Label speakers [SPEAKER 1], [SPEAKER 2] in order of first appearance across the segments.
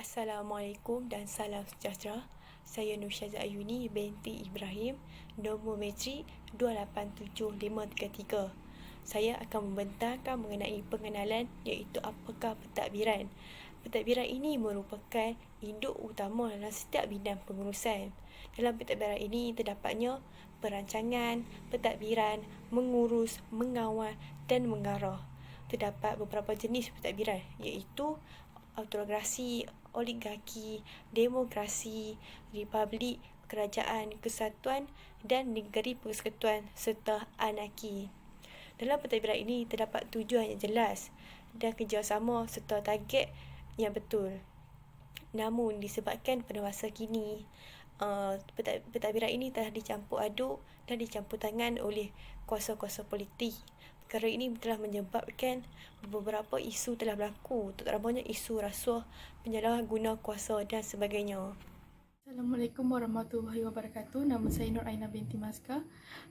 [SPEAKER 1] Assalamualaikum dan salam sejahtera. Saya Nursyazah Ayuni binti Ibrahim, nombor metrik 287533. Saya akan membentangkan mengenai pengenalan iaitu apakah pentadbiran. Pentadbiran ini merupakan induk utama dalam setiap bidang pengurusan. Dalam pentadbiran ini terdapatnya perancangan, pentadbiran, mengurus, mengawal dan mengarah. Terdapat beberapa jenis pentadbiran iaitu autokrasi, oligarki, demokrasi, republik, kerajaan kesatuan dan negeri persekutuan serta anarki. Dalam pentadbiran ini terdapat tujuan yang jelas dan kerjasama serta target yang betul. Namun disebabkan pada masa kini pentadbiran ini telah dicampur aduk dan dicampur tangan oleh kuasa-kuasa politik. Perkara ini telah menyebabkan beberapa isu telah berlaku, terutamanya isu rasuah, penyalahguna kuasa dan sebagainya.
[SPEAKER 2] Assalamualaikum warahmatullahi wabarakatuh. Nama saya Nur Aina binti Maska,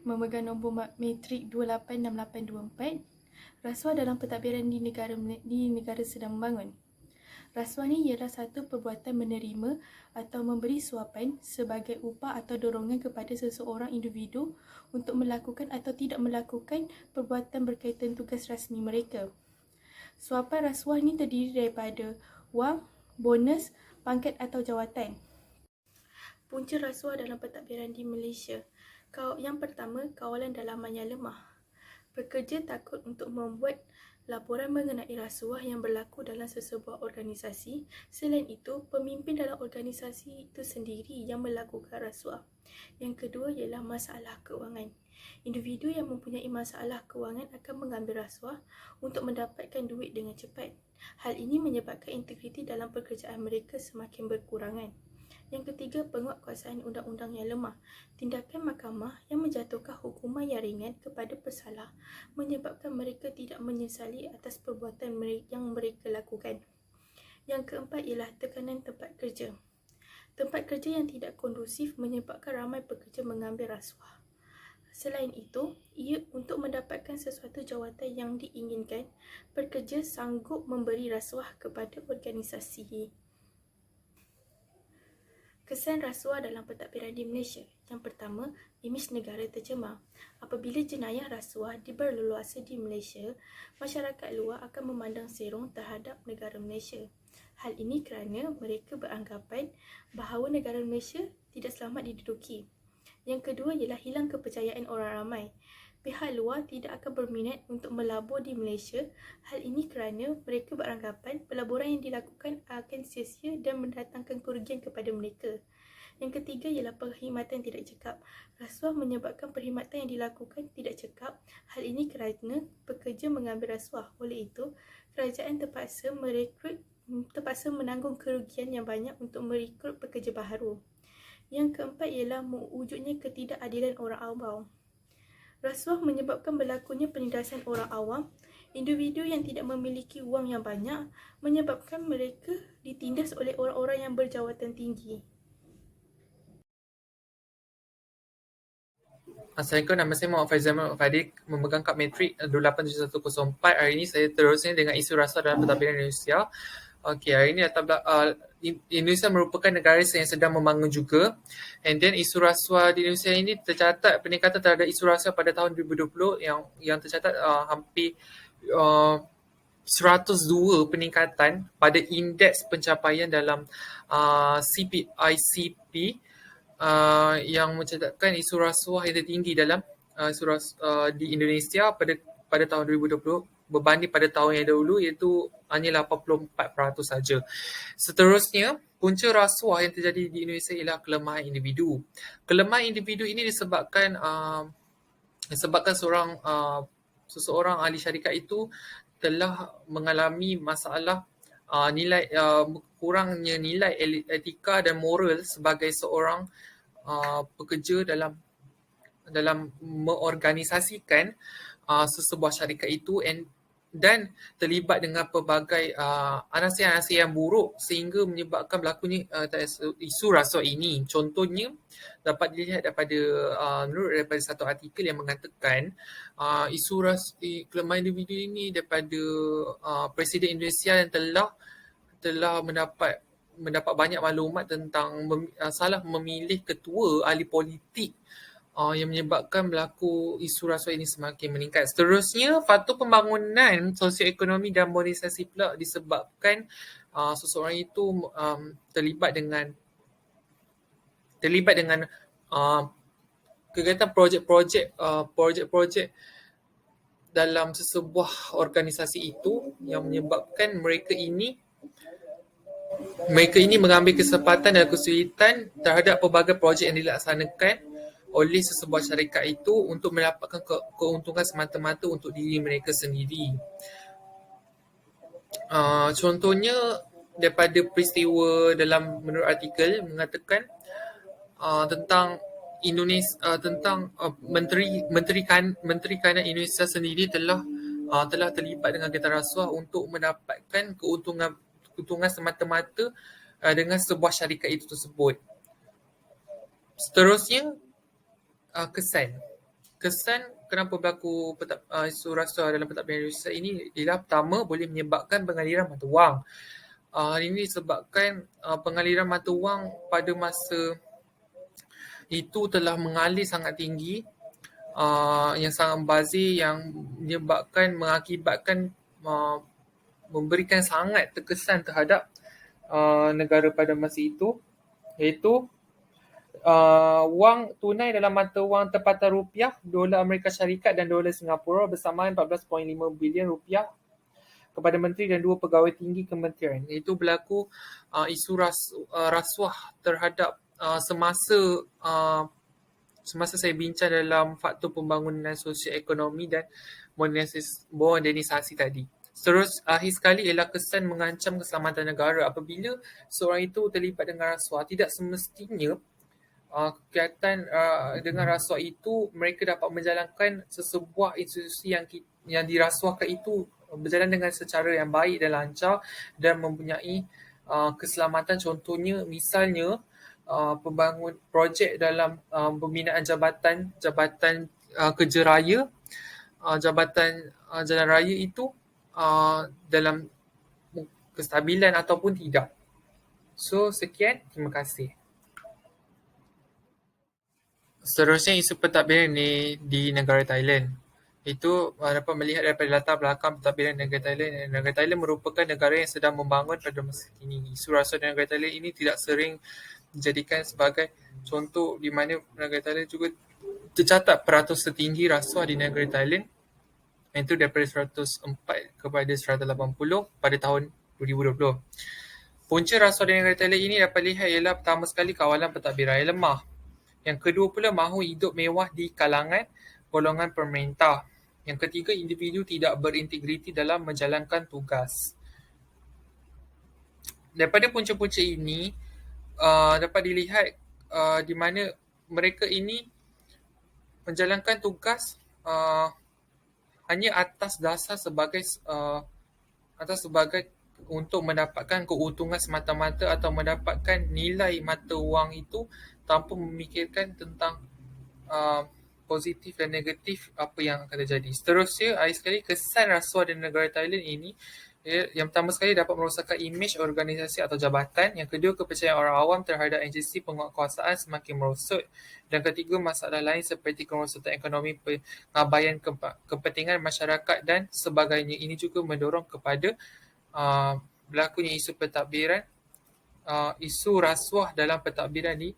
[SPEAKER 2] memegang nombor metrik 286824. Rasuah dalam pentadbiran di negara sedang membangun. Rasuah ni ialah satu perbuatan menerima atau memberi suapan sebagai upah atau dorongan kepada seseorang individu untuk melakukan atau tidak melakukan perbuatan berkaitan tugas rasmi mereka. Suapan rasuah ni terdiri daripada wang, bonus, pangkat atau jawatan. Punca rasuah dalam pentadbiran di Malaysia. Yang pertama, kawalan dalaman yang lemah. Pekerja takut untuk membuat laporan mengenai rasuah yang berlaku dalam sesebuah organisasi. Selain itu, pemimpin dalam organisasi itu sendiri yang melakukan rasuah. Yang kedua ialah masalah kewangan. Individu yang mempunyai masalah kewangan akan mengambil rasuah untuk mendapatkan duit dengan cepat. Hal ini menyebabkan integriti dalam pekerjaan mereka semakin berkurangan. Yang ketiga, penguatkuasaan undang-undang yang lemah. Tindakan mahkamah yang menjatuhkan hukuman yang ringan kepada pesalah menyebabkan mereka tidak menyesali atas perbuatan yang mereka lakukan. Yang keempat ialah tekanan tempat kerja. Tempat kerja yang tidak kondusif menyebabkan ramai pekerja mengambil rasuah. Selain itu, untuk mendapatkan sesuatu jawatan yang diinginkan, pekerja sanggup memberi rasuah kepada organisasi. Kesan rasuah dalam pentadbiran di Malaysia. Yang pertama, imej negara tercemar. Apabila jenayah rasuah berleluasa di Malaysia, masyarakat luar akan memandang serong terhadap negara Malaysia. Hal ini kerana mereka beranggapan bahawa negara Malaysia tidak selamat diduduki. Yang kedua ialah hilang kepercayaan orang ramai. Pihak luar tidak akan berminat untuk melabur di Malaysia. Hal ini kerana mereka beranggapan pelaburan yang dilakukan akan sia-sia dan mendatangkan kerugian kepada mereka. Yang ketiga ialah perkhidmatan tidak cekap. Rasuah menyebabkan perkhidmatan yang dilakukan tidak cekap. Hal ini kerana pekerja mengambil rasuah. Oleh itu, kerajaan terpaksa menanggung kerugian yang banyak untuk merekrut pekerja baharu. Yang keempat ialah wujudnya ketidakadilan orang awam. Rasuah menyebabkan berlakunya penindasan orang awam. Individu yang tidak memiliki wang yang banyak menyebabkan mereka ditindas oleh orang-orang yang berjawatan tinggi.
[SPEAKER 3] Assalamualaikum, nama saya Muhammad Faizal Fadik, memegang kad metrik 287104. Hari ini saya terusnya dengan isu rasuah dalam pentadbiran Indonesia. Okey, hari ini Indonesia merupakan negara yang sedang membangun juga. And then isu rasuah di Indonesia ini tercatat peningkatan terhadap isu rasuah pada tahun 2020 yang tercatat hampir 102 peningkatan pada indeks pencapaian dalam CPICP yang mencatatkan isu rasuah yang tertinggi dalam di Indonesia pada tahun 2020 berbanding pada tahun yang dahulu, iaitu hanya 84% saja. Seterusnya, punca rasuah yang terjadi di Indonesia ialah kelemahan individu. Kelemahan individu ini disebabkan seseorang ahli syarikat itu telah mengalami masalah kurangnya nilai etika dan moral sebagai seorang pekerja dalam mengorganisasikan sesebuah syarikat itu dan terlibat dengan pelbagai anasir-anasir yang buruk sehingga menyebabkan berlakunya isu rasuah ini. Contohnya dapat dilihat daripada satu artikel yang mengatakan kelemahan individu ini daripada Presiden Indonesia yang telah mendapat mendapat banyak maklumat tentang salah memilih ketua ahli politik yang menyebabkan berlaku isu rasuah ini semakin meningkat. Seterusnya, faktor pembangunan sosioekonomi dan modernisasi pula disebabkan seseorang itu terlibat dengan kegiatan projek-projek dalam sesebuah organisasi itu yang menyebabkan mereka ini mengambil kesempatan dan kesulitan terhadap pelbagai projek yang dilaksanakan oleh sesebuah syarikat itu untuk mendapatkan keuntungan semata-mata untuk diri mereka sendiri. Contohnya daripada peristiwa menurut artikel mengatakan tentang Indonesia, Menteri Kanan Indonesia sendiri telah terlibat dengan kegiatan rasuah untuk mendapatkan keuntungan semata-mata dengan sebuah syarikat itu tersebut. Seterusnya, kesan kenapa berlaku isu rasuah dalam pentadbiran Indonesia ini ialah pertama, boleh menyebabkan pengaliran mata wang. Hal ini disebabkan pengaliran mata wang pada masa itu telah mengalir sangat tinggi, yang sangat membazir, yang mengakibatkan memberikan sangat terkesan terhadap negara pada masa itu, iaitu wang tunai dalam mata wang tempatan rupiah, dolar Amerika Syarikat dan dolar Singapura bersamaan 14.5 bilion rupiah kepada menteri dan 2 pegawai tinggi kementerian. Itu berlaku isu rasuah terhadap semasa saya bincang dalam faktor pembangunan sosioekonomi dan modernisasi tadi. Akhir sekali ialah kesan mengancam keselamatan negara. Apabila seorang itu terlibat dengan rasuah, tidak semestinya kegiatan dengan rasuah itu mereka dapat menjalankan sesebuah institusi yang dirasuahkan itu berjalan dengan secara yang baik dan lancar dan mempunyai keselamatan. Contohnya, misalnya pembangun projek dalam pembinaan jabatan kerja raya, jabatan jalan raya itu dalam kestabilan ataupun tidak. So, sekian. Terima kasih. Seterusnya, isu pentadbiran di negara Thailand. Itu dapat melihat daripada latar belakang pentadbiran negara Thailand. Negara Thailand merupakan negara yang sedang membangun pada masa kini. Isu rasuah di negara Thailand ini tidak sering dijadikan sebagai contoh, di mana negara Thailand juga tercatat peratus tertinggi rasuah di negara Thailand, iaitu daripada 104 kepada 180 pada tahun 2020. Punca rasuah di negara Thailand ini dapat lihat ialah pertama sekali kawalan pentadbiran yang lemah. Yang kedua pula, mahu hidup mewah di kalangan golongan pemerintah. Yang ketiga, individu tidak berintegriti dalam menjalankan tugas. Daripada punca-punca ini, dapat dilihat di mana mereka ini menjalankan tugas hanya atas dasar sebagai untuk mendapatkan keuntungan semata-mata atau mendapatkan nilai mata wang itu tanpa memikirkan tentang positif dan negatif apa yang akan terjadi. Seterusnya, akhir sekali, kesan rasuah di negara Thailand ini, yang pertama sekali dapat merosakkan imej organisasi atau jabatan. Yang kedua, kepercayaan orang awam terhadap agensi penguatkuasaan semakin merosot. Dan ketiga, masalah lain seperti kerosakan ekonomi, pengabaian kepentingan masyarakat dan sebagainya. Ini juga mendorong kepada berlakunya isu pentadbiran, isu rasuah dalam pentadbiran di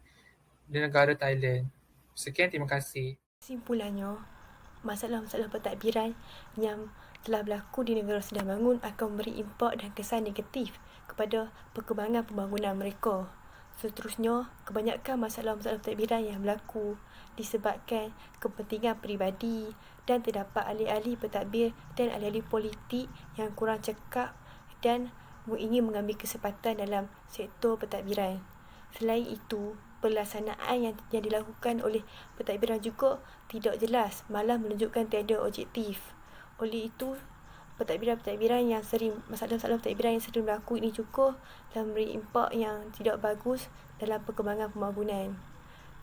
[SPEAKER 3] negara Thailand. Sekian, terima kasih.
[SPEAKER 1] Kesimpulannya, masalah-masalah pentadbiran yang telah berlaku di negara sedang bangun akan memberi impak dan kesan negatif kepada perkembangan pembangunan mereka. Seterusnya, kebanyakan masalah-masalah pentadbiran yang berlaku disebabkan kepentingan peribadi dan terdapat ahli-ahli pentadbir dan ahli-ahli politik yang kurang cekap dan ingin mengambil kesempatan dalam sektor pentadbiran. Selain itu, pelaksanaan yang dilakukan oleh pentadbiran juga tidak jelas, malah menunjukkan tiada objektif. Oleh itu, masalah-masalah pentadbiran yang sering berlaku ini juga telah memberi impak yang tidak bagus dalam perkembangan pembangunan.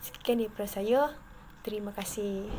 [SPEAKER 1] Sekian daripada saya. Terima kasih.